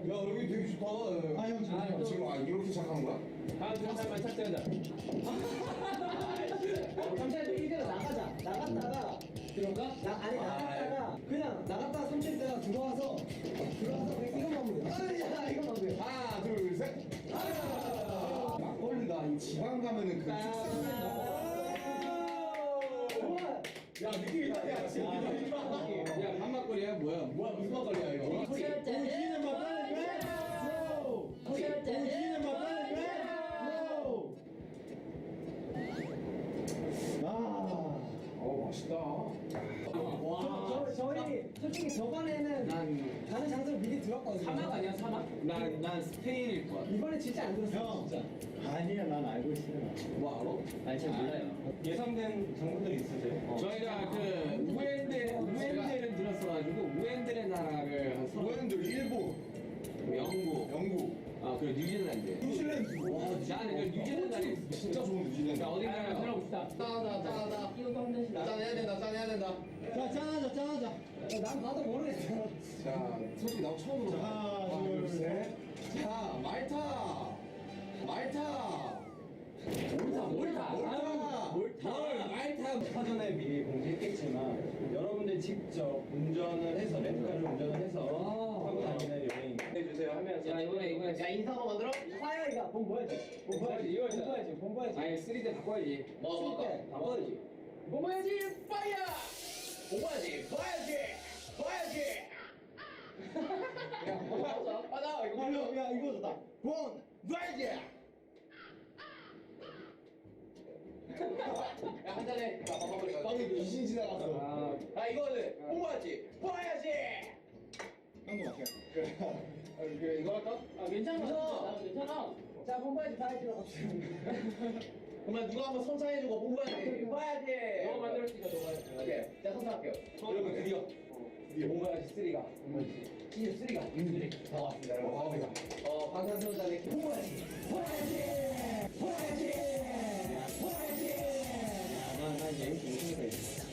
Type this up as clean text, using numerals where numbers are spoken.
야, 여기 되게 좋다. 아, 형 지금 이렇게 시작하는 거야? 다음 주말만 착장한다. 잠시만 이대로 나갔다가 그런가? 나갔다가 그냥 나갔다가 3초 있다가 들어와서 그냥 이것만 보여. 이것만 보여. 하나, 둘, 셋. 막걸리가 이 지방 가면은 그 야 느낌 있다. 야 진짜 느낌 있다. 야 밥막걸리야 뭐야? 무슨 막걸리야 이거? 오시는 막걸리 왜? 오시는 막걸리 왜? 맛있다. 저희 솔직히 저번에는 다른 장소로 미리 들었거든요. 사막 아니야 사막? 난 스페인일 것 같아. 이번에 진짜 안 들었어. 진짜. 아니야, 난 알고 있어요. 뭐 알아? 아니, 잘 몰라요. 예상된 정보들이 있으세요? 저희가 그 우엔델은 들었어가지고 우엔델의 나라를 한 우엔들 일본, 영국. 아 그리고 뉴질랜드. 뉴질랜드. 와, 나는 그 뉴질랜드 진짜 좋은 뉴질랜드. 자 어딘가를 들어봅시다. 짠하다. 짠해야 된다. 자, 짠하자. 난 나도 모르겠어. 자, 솔직히 나도 처음 들어. 하나, 둘, 셋. 자, 말타. 아까 전에 미리 공지했겠지만 여러분들 직접 운전을 해서 렌트카를 운전을 해서 타고 다니는 여행 해주세요 하면서 야 이번에 야 인사 한번 만들어. 화야이가 본 뭐야지? 본 봐야지. 아니 3D 바꿔야지. 바꿔야지. 뭐야지 파이어. 야 이거 좋다. 한 잔에 방금 귀신 지나갔어. 이거는 뽑아야지. 한거 같아. 그래, 이거 할까? 괜찮아. 자, 본 봐야지 다 해주러 갑시다. 그러면 누가 한번 선창해주고 뽑아야지. 너가 만들었으니까 너가 해야지. 오케이, 제가 선창할게요. 여러분 드디어 본거야지 3가 시즌 3가 다 왔습니다, 여러분. 반갑습니다. 방탄소년단의 보야지. 난 이제 인기가 있어.